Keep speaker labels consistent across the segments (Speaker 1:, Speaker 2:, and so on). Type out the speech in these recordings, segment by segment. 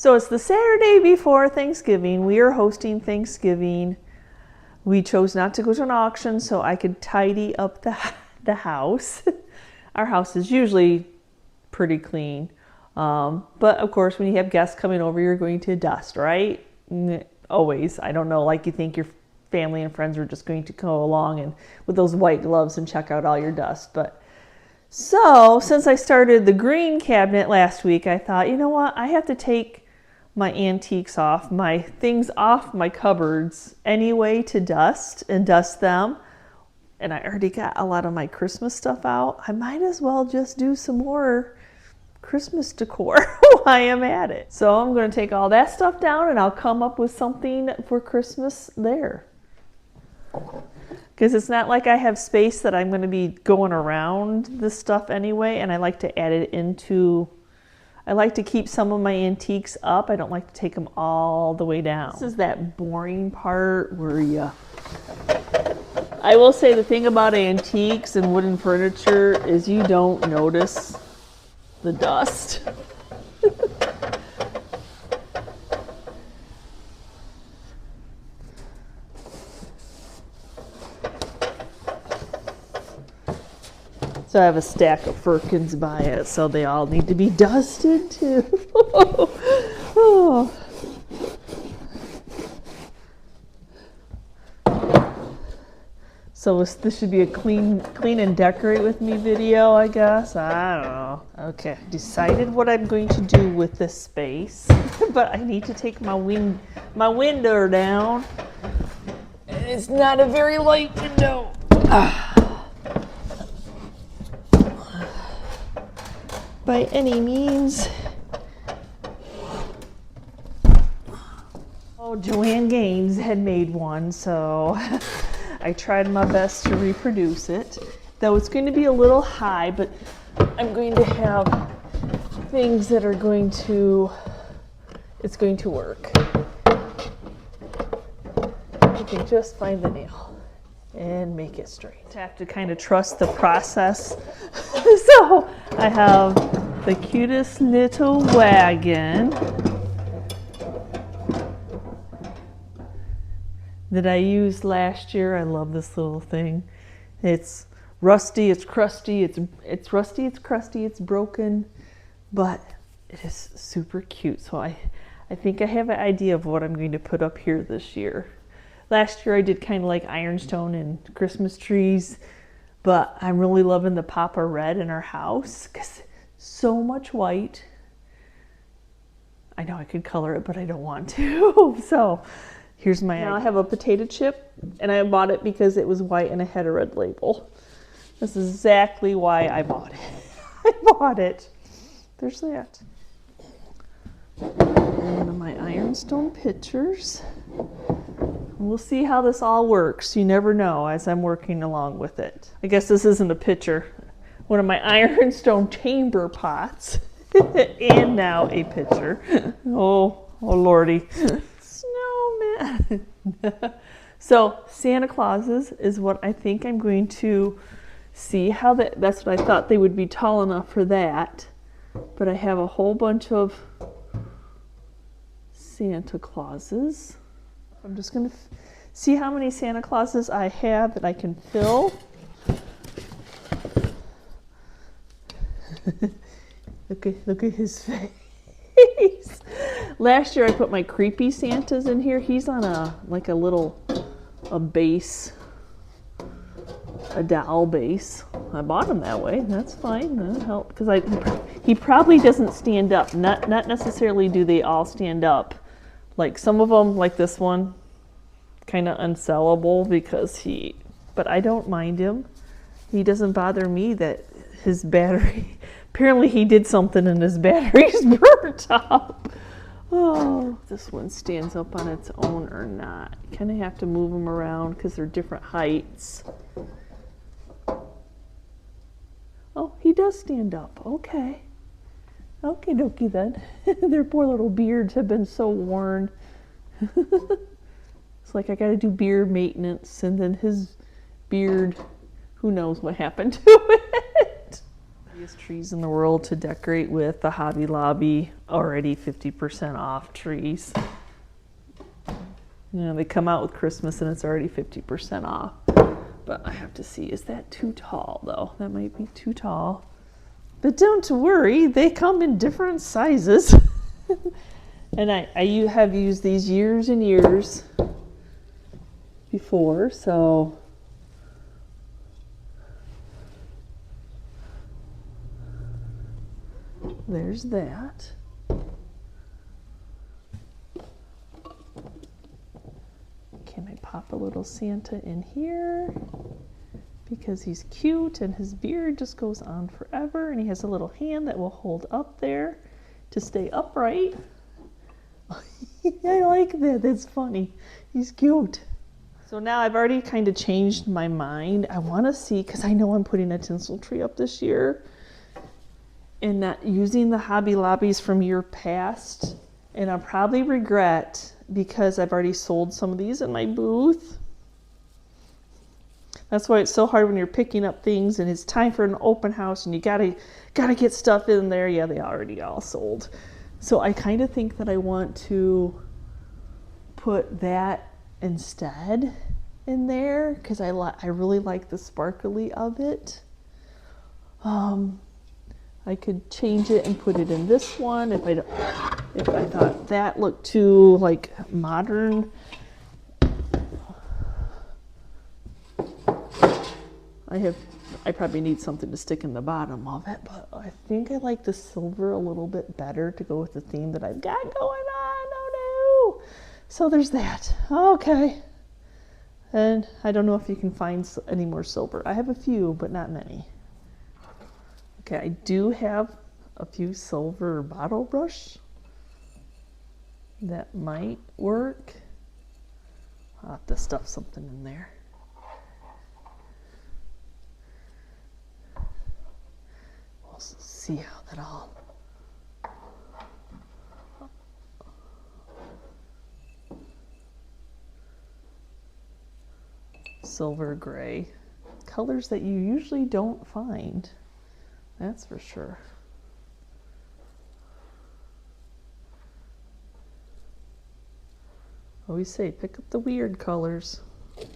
Speaker 1: So it's the Saturday before Thanksgiving. We are hosting Thanksgiving. We chose not to go to an auction so I could tidy up the house. Our house is usually pretty clean. But of course, when you have guests coming over, you're going to dust, right? Always. I don't know, like you think your family and friends are just going to go along and with those white gloves and check out all your dust. But so since I started the green cabinet last week, I thought, you know what? I have to take my antiques off, my things off my cupboards anyway to dust and dust them. And I already got a lot of my Christmas stuff out. I might as well just do some more Christmas decor while I am at it. So I'm going to take all that stuff down and I'll come up with something for Christmas there. Because it's not like I have space that I'm going to be going around this stuff anyway, and I like to add it into, I like to keep some of my antiques up. I don't like to take them all the way down. This is that boring part where I will say the thing about antiques and wooden furniture is you don't notice the dust. So I have a stack of firkins by it, so they all need to be dusted too. Oh. So this should be a clean and decorate with me video, I guess. I don't know. Okay, decided what I'm going to do with this space, but I need to take my window down. And it's not a very light window. By any means. Oh, Joanne Gaines had made one, so I tried my best to reproduce it. Though it's going to be a little high, but I'm going to have things that are going to, it's going to work. You can just find the nail and make it straight. I have to kind of trust the process. So I have the cutest little wagon that I used last year. I love this little thing. It's rusty, it's crusty, it's rusty, it's crusty, it's broken, but it is super cute. So I think I have an idea of what I'm going to put up here this year. Last year I did kind of like ironstone and Christmas trees, but I'm really loving the Papa Red in our house because so much white. I know I could color it, but I don't want to. So here's my, now I have a potato chip, and I bought it because it was white and it had a red label. This is exactly why I bought it. I bought it. There's that. One of my ironstone pictures. We'll see how this all works. You never know as I'm working along with it. I guess this isn't a picture. One of my ironstone chamber pots. And now a picture. Oh lordy. Snowman. So Santa Clauses is what I think I'm going to see how that's what I thought they would be tall enough for that. But I have a whole bunch of Santa Clauses. I'm just going to see how many Santa Clauses I have that I can fill. Look at his face. Last year I put my creepy Santas in here. He's on a base, a dowel base. I bought him that way. That's fine. That'll help because he probably doesn't stand up. Not necessarily do they all stand up. Like some of them, like this one, kind of unsellable because but I don't mind him. He doesn't bother me that his battery, apparently he did something and his battery's burnt up. Oh, this one stands up on its own or not. You kind of have to move them around because they're different heights. Oh, he does stand up. Okay. Okay, dokie then. Their poor little beards have been so worn. It's like I got to do beard maintenance, and then his beard, who knows what happened to it. Biggest trees in the world to decorate with. The Hobby Lobby already 50% off trees. You know, they come out with Christmas and it's already 50% off. But I have to see, is that too tall though? That might be too tall. But don't worry, they come in different sizes. And I have used these years and years before, so there's that. Can I pop a little Santa in here? Because he's cute and his beard just goes on forever, and he has a little hand that will hold up there to stay upright. I like that. That's funny. He's cute. So now I've already kind of changed my mind. I want to see, because I know I'm putting a tinsel tree up this year, and not using the Hobby Lobbies from year past, and I'll probably regret because I've already sold some of these in my booth. That's why it's so hard when you're picking up things and it's time for an open house and you gotta get stuff in there. Yeah, they already all sold. So I kind of think that I want to put that instead in there because I really like the sparkly of it. I could change it and put it in this one if I thought that looked too like modern. I probably need something to stick in the bottom of it, but I think I like the silver a little bit better to go with the theme that I've got going on. Oh no! So there's that. Okay. And I don't know if you can find any more silver. I have a few, but not many. Okay, I do have a few silver bottle brush that might work. I'll have to stuff something in there. We'll see how that all... Silver gray. Colors that you usually don't find. That's for sure. Always say, pick up the weird colors.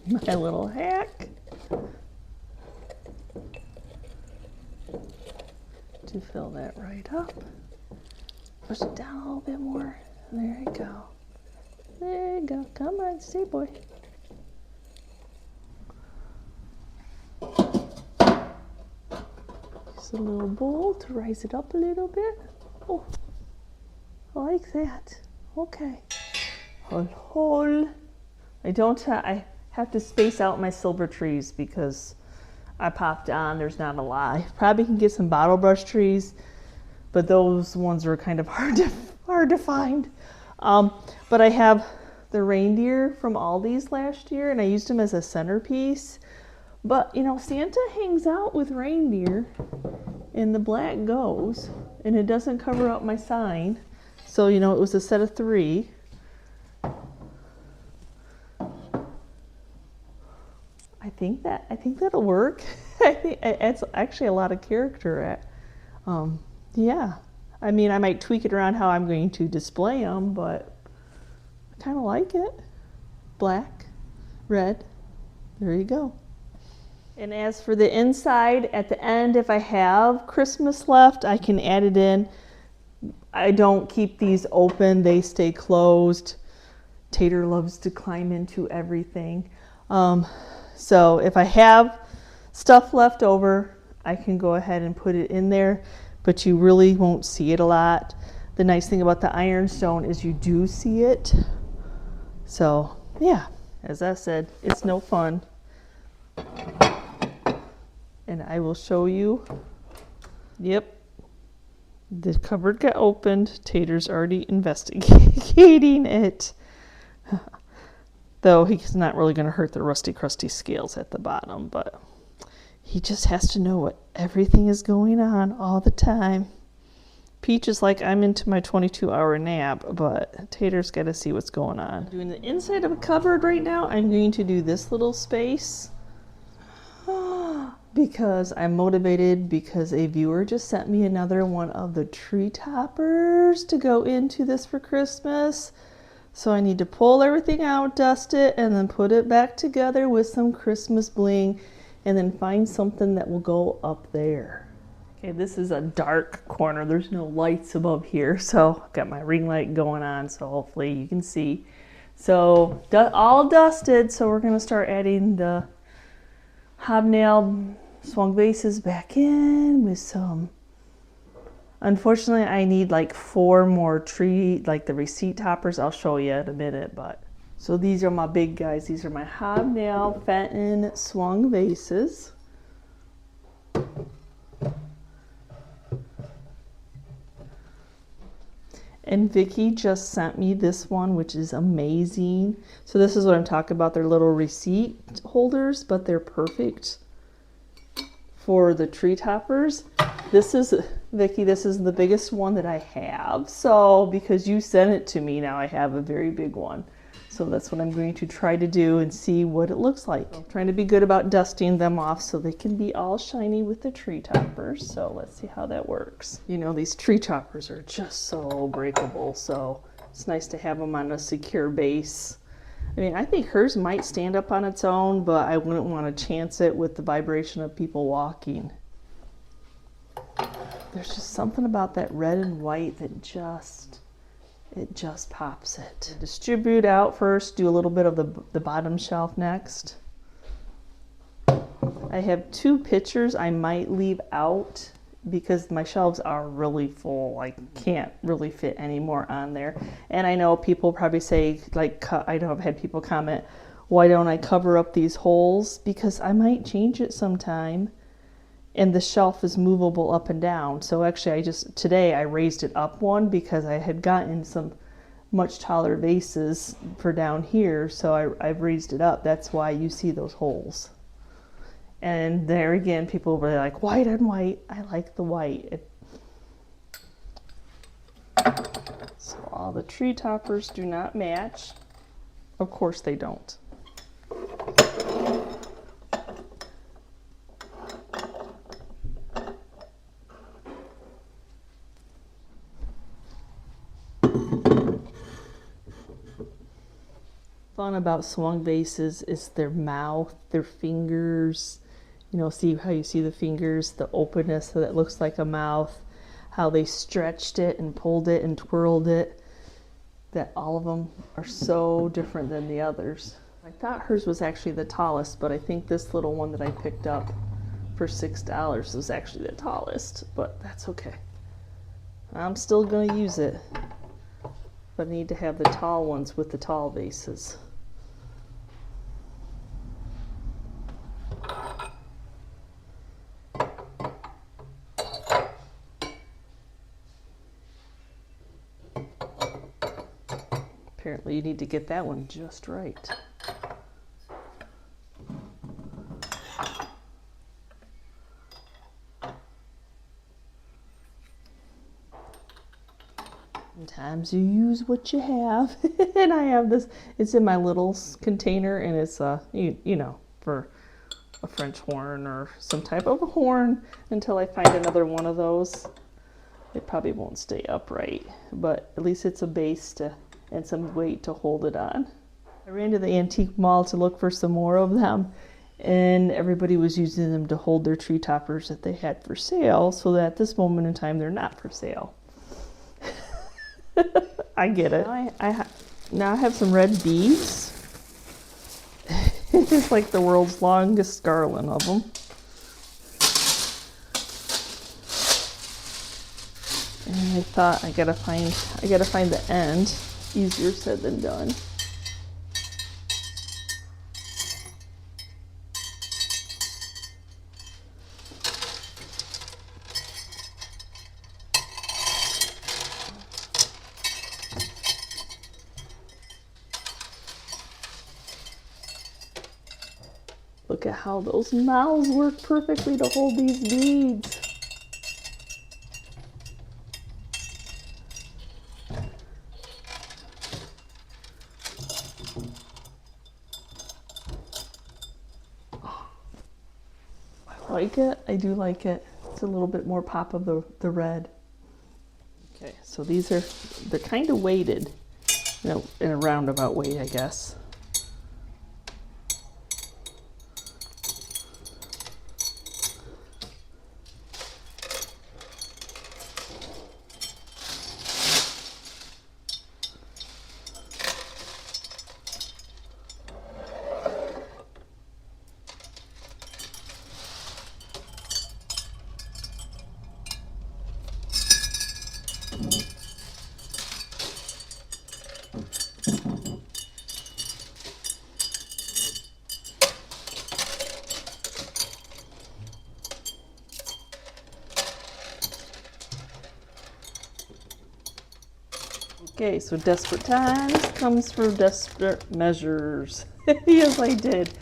Speaker 1: My little hack. To fill that right up. Push it down a little bit more. There you go. There you go. Come on, stay boy. Use a little bowl to rise it up a little bit. Oh, I like that. Okay. Hold. I have to space out my silver trees because I popped on. There's not a lot. I probably can get some bottle brush trees, but those ones are kind of hard to find. But I have the reindeer from Aldi's last year, and I used them as a centerpiece. But you know, Santa hangs out with reindeer, and the black goes, and it doesn't cover up my sign. So you know, it was a set of 3. I think that'll work. I think it's actually a lot of character. Yeah, I mean, I might tweak it around how I'm going to display them, but I kind of like it. Black, red, there you go. And as for the inside, at the end, if I have Christmas left, I can add it in. I don't keep these open, they stay closed. Tater loves to climb into everything. So if I have stuff left over, I can go ahead and put it in there, but you really won't see it a lot. The nice thing about the ironstone is you do see it. So yeah, as I said, it's no fun. And I will show you. Yep, the cupboard got opened. Tater's already investigating it. Though he's not really going to hurt the rusty crusty scales at the bottom, but he just has to know what everything is going on all the time. Peach is like, I'm into my 22-hour nap, but Tater's got to see what's going on. I'm doing the inside of a cupboard right now. I'm going to do this little space. because I'm motivated because a viewer just sent me another one of the tree toppers to go into this for Christmas. So I need to pull everything out, dust it, and then put it back together with some Christmas bling, and then find something that will go up there. Okay, this is a dark corner. There's no lights above here, so I've got my ring light going on, so hopefully you can see. So all dusted, so we're gonna start adding the hobnail swung vases back in with some. Unfortunately, I need like 4 more tree, like the receipt toppers. I'll show you in a minute, but. So these are my big guys. These are my hobnail Fenton swung vases. And Vicki just sent me this one, which is amazing. So this is what I'm talking about. They're little receipt holders, but they're perfect for the tree toppers. This is, Vicki, this is the biggest one that I have. So because you sent it to me, now I have a very big one. So that's what I'm going to try to do and see what it looks like. I'm trying to be good about dusting them off so they can be all shiny with the tree toppers. So let's see how that works. You know, these tree toppers are just so breakable. So it's nice to have them on a secure base. I mean, I think hers might stand up on its own, but I wouldn't want to chance it with the vibration of people walking. There's just something about that red and white that it just pops it. Distribute out first, do a little bit of the bottom shelf next. I have 2 pictures I might leave out because my shelves are really full. I can't really fit any more on there. And I know people probably say, like, I know I've had people comment, why don't I cover up these holes? Because I might change it sometime. And the shelf is movable up and down. So actually today I raised it up one because I had gotten some much taller vases for down here. So I've raised it up. That's why you see those holes. And there again, people were like, white on white. I like the white. So all the tree toppers do not match. Of course they don't. Fun about swung vases is their mouth, their fingers. You know, see how you see the fingers, the openness so that it looks like a mouth, how they stretched it and pulled it and twirled it, that all of them are so different than the others. I thought hers was actually the tallest, but I think this little one that I picked up for $6 was actually the tallest, but that's okay. I'm still going to use it, but I need to have the tall ones with the tall vases. Apparently you need to get that one just right. Sometimes you use what you have. And I have this, it's in my little container, and it's you know, for a French horn or some type of a horn until I find another one of those. It probably won't stay upright, but at least it's a base and some weight to hold it on. I ran to the antique mall to look for some more of them, and everybody was using them to hold their tree toppers that they had for sale, so that at this moment in time they're not for sale. I get it. Now I have some red beads. It's like the world's longest garland of them. And I thought I gotta find the end. Easier said than done. Look at how those mouths work perfectly to hold these beads. like it. I do like it. It's a little bit more pop of the red. Okay, so they're kind of weighted, in a roundabout way, I guess. Okay, so desperate times comes for desperate measures. Yes, I did.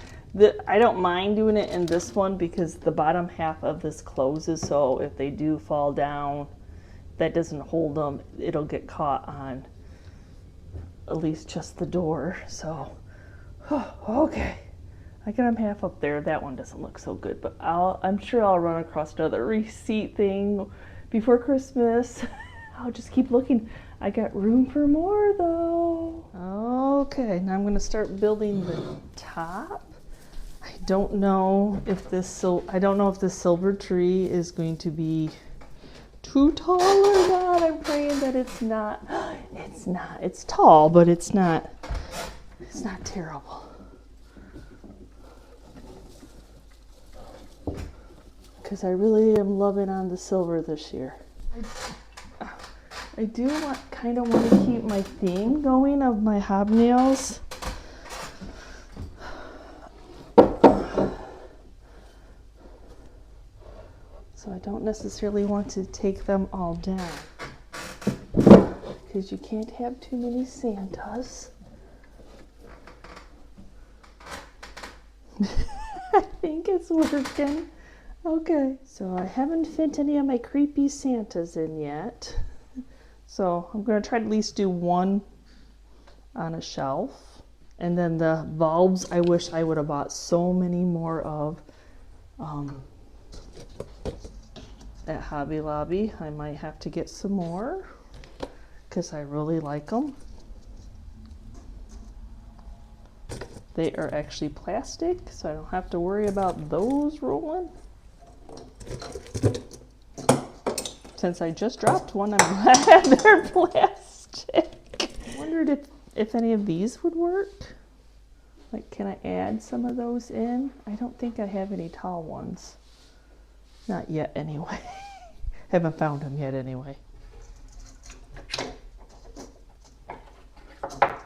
Speaker 1: I don't mind doing it in this one because the bottom half of this closes, so if they do fall down, that doesn't hold them. It'll get caught on at least just the door. So, okay. I got them half up there. That one doesn't look so good, but I'm sure I'll run across another receipt thing before Christmas. I'll just keep looking. I got room for more though. Okay, now I'm going to start building the top. I don't know if this silver tree is going to be too tall or not. I'm praying that it's not. It's not. It's tall, but it's not terrible. Because I really am loving on the silver this year. I do kind of want to keep my theme going of my hobnails. So I don't necessarily want to take them all down. Because you can't have too many Santas. I think it's working. Okay, so I haven't fit any of my creepy Santas in yet. So I'm going to try to at least do one on a shelf. And then the bulbs, I wish I would have bought so many more of at Hobby Lobby. I might have to get some more because I really like them. They are actually plastic, so I don't have to worry about those rolling. Since I just dropped one, I'm glad they're plastic. I wondered if any of these would work. Like, can I add some of those in? I don't think I have any tall ones. Not yet, anyway. Haven't found them yet, anyway. I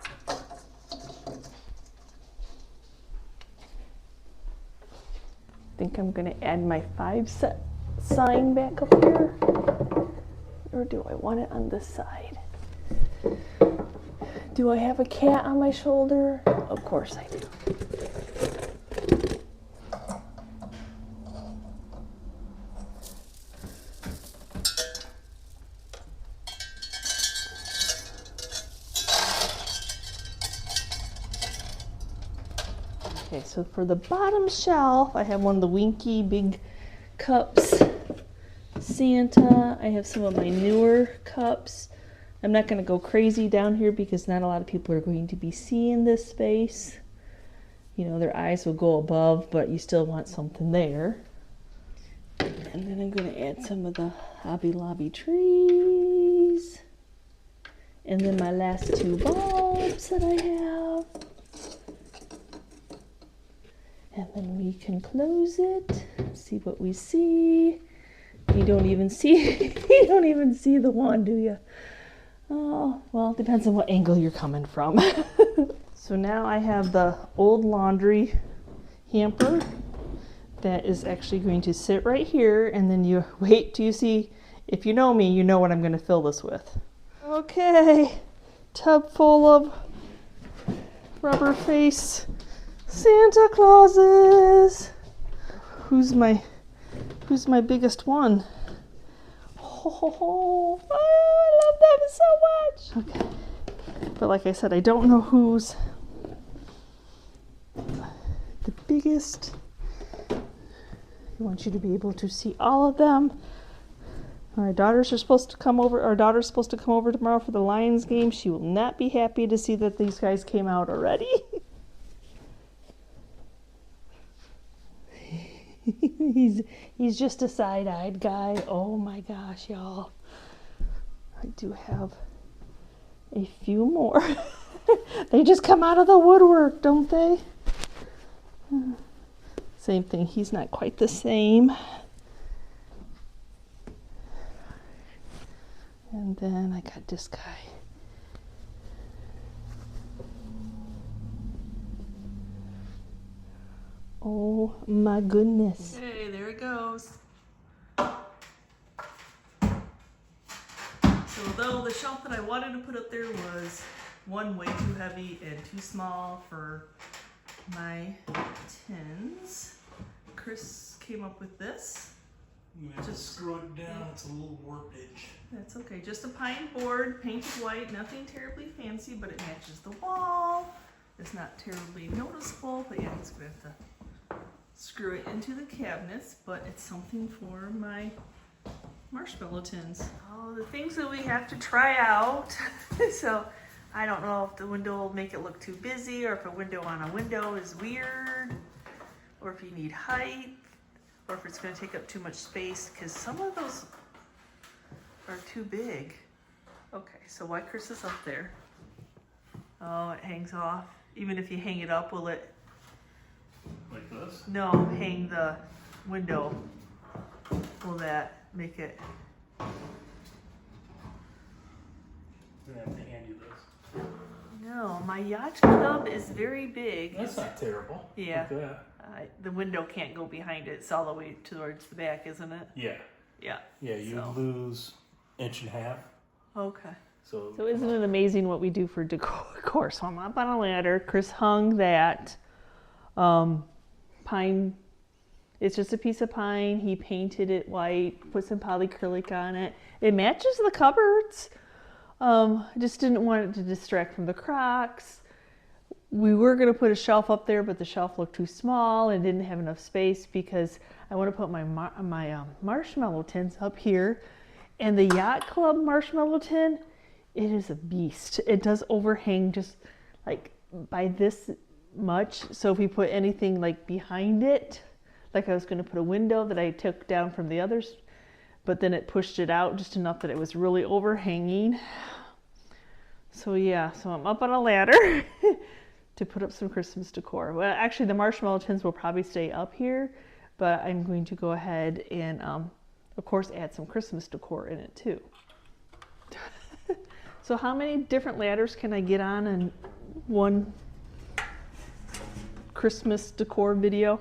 Speaker 1: think I'm going to add my 5-set sign back up here. Or do I want it on this side? Do I have a cat on my shoulder? Of course I do. Okay, so for the bottom shelf, I have one of the Winky Big Cups Santa. I have some of my newer cups. I'm not going to go crazy down here because not a lot of people are going to be seeing this space. You know, their eyes will go above, but you still want something there. And then I'm going to add some of the Hobby Lobby trees. And then my last 2 bulbs that I have. And then we can close it, see what we see. You don't even see the one, do you? Oh, well, it depends on what angle you're coming from. So now I have the old laundry hamper that is actually going to sit right here, and then you wait till you see, if you know me, you know what I'm going to fill this with. Okay, tub full of rubber face Santa Clauses. Who's my biggest one? Oh, I love them so much. Okay, but like I said, I don't know who's the biggest. He wants you to be able to see all of them. Our daughters are supposed to come over. Our daughter's supposed to come over tomorrow for the Lions game. She will not be happy to see that these guys came out already. He's just a side-eyed guy. Oh my gosh, y'all. I do have a few more. They just come out of the woodwork, don't they? Same thing. He's not quite the same. And then I got this guy. Oh my goodness. Hey, there it goes. So though the shelf that I wanted to put up there was one way too heavy and too small for my tins, Chris came up with this.
Speaker 2: You have to screw it down, it's a little warpage.
Speaker 1: That's okay, just a pine board, painted white, nothing terribly fancy, but it matches the wall. It's not terribly noticeable, but yeah, he's gonna have to screw it into the cabinets, but it's something for my marshmallow tins. All the things that we have to try out. So I don't know if the window will make it look too busy, or if a window on a window is weird, or if you need height, or if it's going to take up too much space, because some of those are too big. Okay, so why Chris is up there? Oh, it hangs off. Even if you hang it up, will it?
Speaker 2: Like this?
Speaker 1: No, hang the window. Will that make it?
Speaker 2: You have to hand you this.
Speaker 1: No, my yacht club is very big.
Speaker 2: That's not terrible.
Speaker 1: Yeah.
Speaker 2: Like that.
Speaker 1: The window can't go behind it. It's all the way towards the back, isn't it?
Speaker 2: Yeah.
Speaker 1: Yeah.
Speaker 2: Yeah, you lose 1.5 inches.
Speaker 1: Okay.
Speaker 2: So
Speaker 1: isn't it amazing what we do for decor? So I'm up on a ladder. Chris hung that pine. It's just a piece of pine. He painted it white, put some polyacrylic on it. It matches the cupboards. I just didn't want it to distract from the Crocs. We were going to put a shelf up there, but the shelf looked too small and didn't have enough space because I want to put my marshmallow tins up here. And the Yacht Club marshmallow tin, it is a beast. It does overhang just like by this much. So if we put anything like behind it, like I was going to put a window that I took down from the others, but then it pushed it out just enough that it was really overhanging. So yeah, so I'm up on a ladder to put up some Christmas decor. Well, actually the marshmallow tins will probably stay up here, but I'm going to go ahead and of course add some Christmas decor in it too. So how many different ladders can I get on in one Christmas decor video?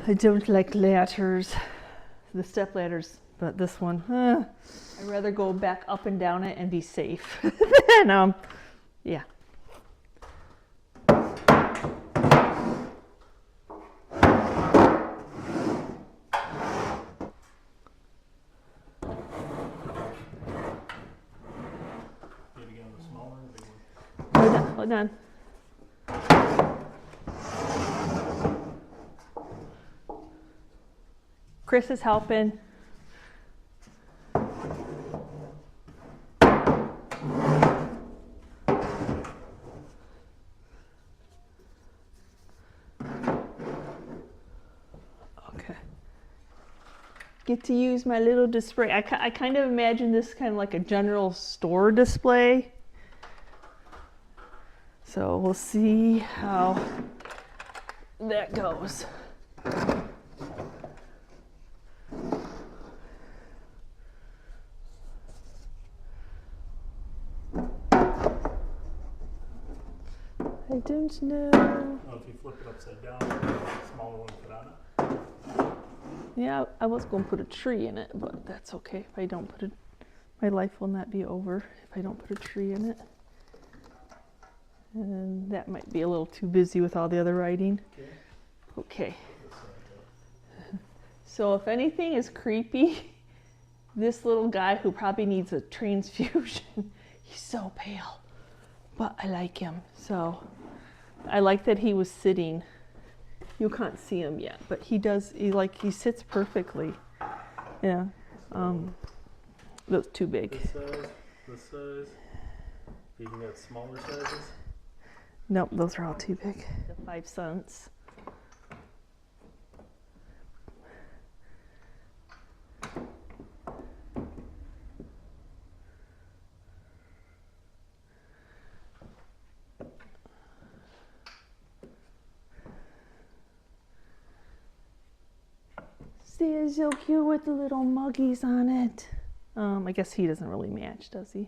Speaker 1: I don't like ladders, the step ladders, but this one, I'd rather go back up and down it and be safe than, yeah. Hold on. Chris is helping. Okay. Get to use my little display. I kind of imagine this kind of like a general store display. So we'll see how that goes. I don't know.
Speaker 2: Well, if you flip it upside down, a smaller one put on it.
Speaker 1: Yeah, I was going to put a tree in it, but that's okay if I don't put it. My life will not be over if I don't put a tree in it. And that might be a little too busy with all the other writing. Okay. So if anything is creepy, this little guy who probably needs a transfusion, he's so pale, but I like him. So I like that he was sitting You can't see him yet, but he does, he sits perfectly. Yeah. That's too big.
Speaker 2: This size. You can get smaller sizes.
Speaker 1: Nope, those are all too big. The 5 cents. See, it's so cute with the little muggies on it. I guess he doesn't really match, does he?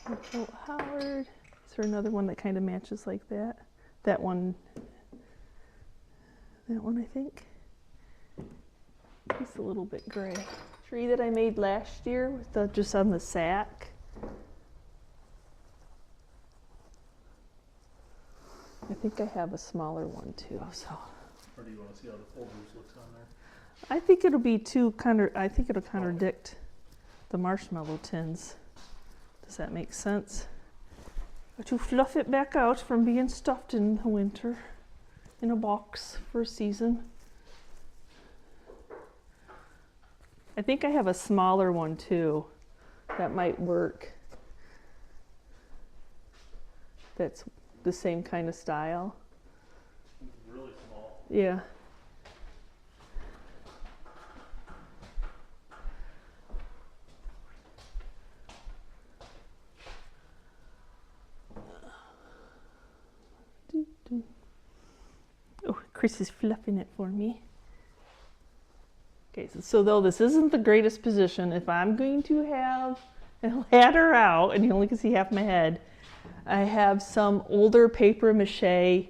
Speaker 1: Oh, Howard. Is there another one that kind of matches like that? That one, I think. He's a little bit gray. Tree that I made last year with the just on the sack. I think I have a smaller one too. So.
Speaker 2: Or do you want to see how the folders looks on there?
Speaker 1: I think it'll be I think it'll contradict the marshmallow tins. Does that make sense? To fluff it back out from being stuffed in the winter in a box for a season. I think I have a smaller one too. That might work. That's the same kind of style.
Speaker 2: It's really small.
Speaker 1: Yeah. Oh, Chris is fluffing it for me. Okay, so though this isn't the greatest position, if I'm going to have a ladder out, and you only can see half my head, I have some older paper mache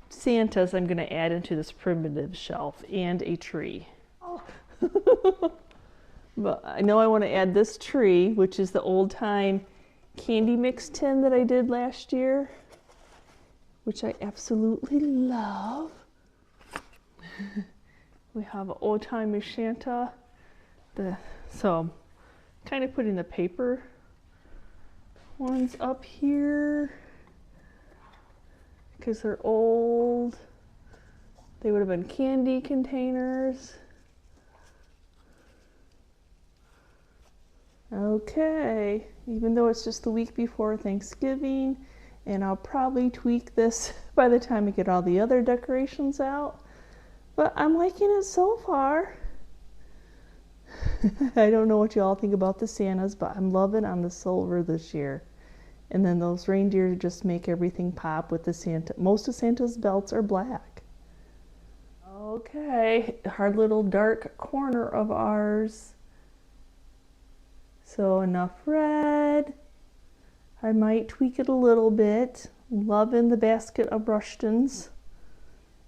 Speaker 1: Santas I'm going to add into this primitive shelf, and a tree. Oh. But I know I want to add this tree, which is the old time candy mix tin that I did last year, which I absolutely love. We have an old time Santa. So kind of putting the paper ones up here because they're old. They would have been candy containers. Okay, even though it's just the week before Thanksgiving, and I'll probably tweak this by the time I get all the other decorations out, but I'm liking it so far. I don't know what you all think about the Santas, but I'm loving on the silver this year. And then those reindeer just make everything pop with the Santa. Most of Santa's belts are black. Okay, our little dark corner of ours. So enough red. I might tweak it a little bit. Loving the basket of Rushtons.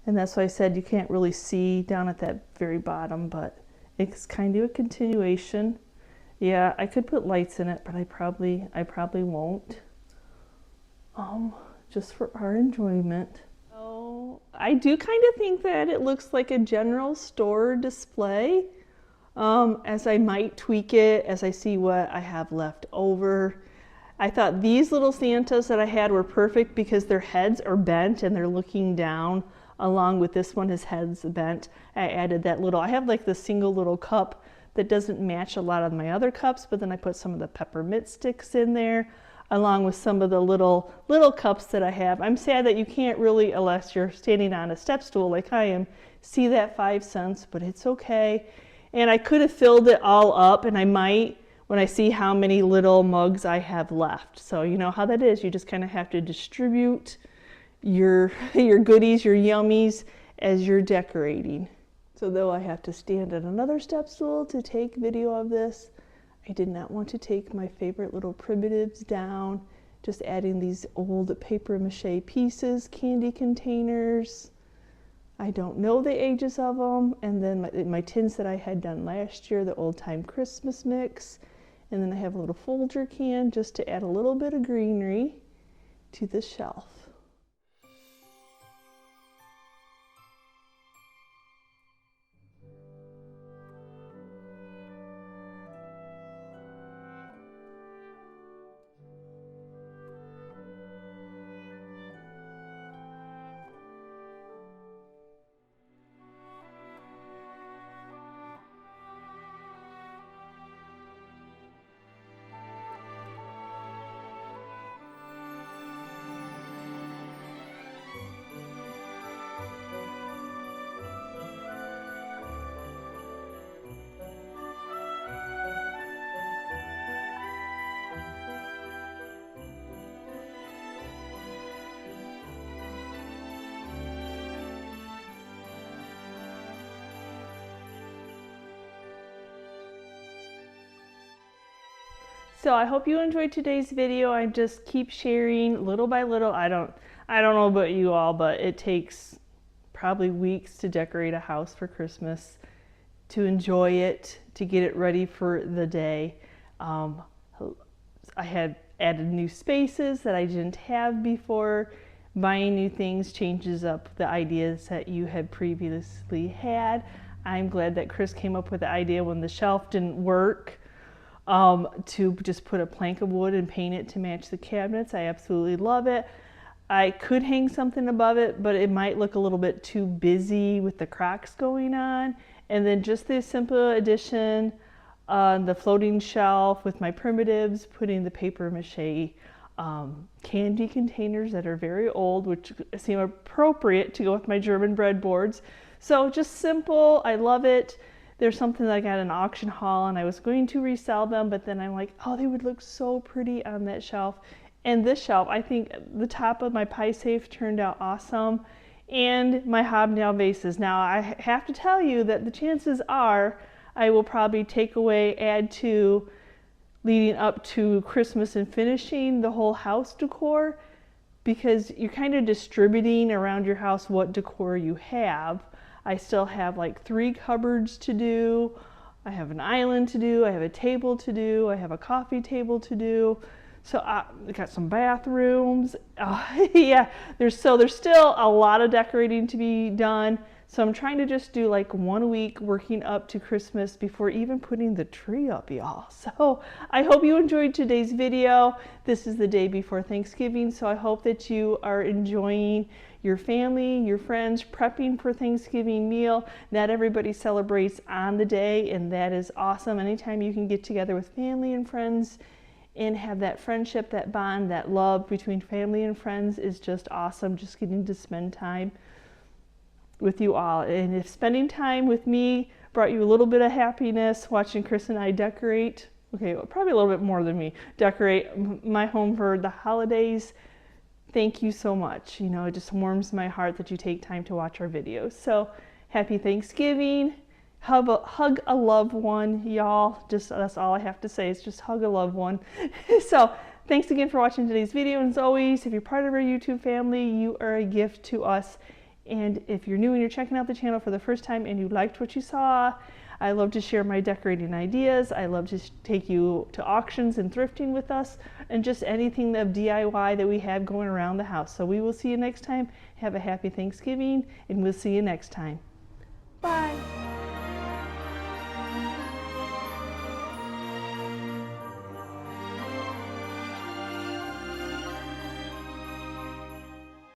Speaker 1: And that's why I said you can't really see down at that very bottom, but it's kind of a continuation. Yeah, I could put lights in it, but I probably won't. Just for our enjoyment. Oh, I do kind of think that it looks like a general store display. As I might tweak it as I see what I have left over. I thought these little Santas that I had were perfect because their heads are bent and they're looking down, along with this one, his head's bent. I added that little, I have like the single little cup that doesn't match a lot of my other cups, but then I put some of the peppermint sticks in there, along with some of the little cups that I have. I'm sad that you can't really, unless you're standing on a step stool like I am, see that 5 cents, but it's okay. And I could have filled it all up, and I might when I see how many little mugs I have left. So you know how that is. You just kind of have to distribute your goodies, your yummies, as you're decorating. So though I have to stand at another step stool to take video of this, I did not want to take my favorite little primitives down. Just adding these old paper mache pieces, candy containers. I don't know the ages of them. And then my tins that I had done last year, the old time Christmas mix. And then I have a little Folger can just to add a little bit of greenery to the shelf. So I hope you enjoyed today's video. I just keep sharing little by little. I don't know about you all, but it takes probably weeks to decorate a house for Christmas, to enjoy it, to get it ready for the day. I had added new spaces that I didn't have before. Buying new things changes up the ideas that you had previously had. I'm glad that Chris came up with the idea when the shelf didn't work, to just put a plank of wood and paint it to match the cabinets. I absolutely love it. I could hang something above it, but it might look a little bit too busy with the cracks going on. And then just the simple addition on the floating shelf with my primitives, putting the paper mache candy containers that are very old, which seem appropriate to go with my German breadboards. So just simple, I love it. There's something that I got at an auction haul and I was going to resell them, but then I'm like, oh, they would look so pretty on that shelf. And this shelf, I think the top of my pie safe turned out awesome. And my hobnail vases. Now I have to tell you that the chances are I will probably take away, add to, leading up to Christmas and finishing the whole house decor, because you're kind of distributing around your house what decor you have. I still have like 3 cupboards to do. I have an island to do. I have a table to do. I have a coffee table to do. So I got some bathrooms. Yeah, there's still a lot of decorating to be done. So I'm trying to just do like 1 week working up to Christmas before even putting the tree up, y'all. So I hope you enjoyed today's video. This is the day before Thanksgiving, so I hope that you are enjoying your family, your friends, prepping for Thanksgiving meal. Not everybody celebrates on the day, and that is awesome. Anytime you can get together with family and friends and have that friendship, that bond, that love between family and friends is just awesome. Just getting to spend time with you all. And if spending time with me brought you a little bit of happiness, watching Chris and I decorate, okay, well, probably a little bit more than me, decorate my home for the holidays, thank you so much. You know, it just warms my heart that you take time to watch our videos. So happy Thanksgiving. Hug a loved one, y'all. Just that's all I have to say is just hug a loved one. So thanks again for watching today's video. And as always, if you're part of our YouTube family, you are a gift to us. And if you're new and you're checking out the channel for the first time and you liked what you saw, I love to share my decorating ideas. I love to take you to auctions and thrifting with us, and just anything of DIY that we have going around the house. So we will see you next time. Have a happy Thanksgiving, and we'll see you next time. Bye.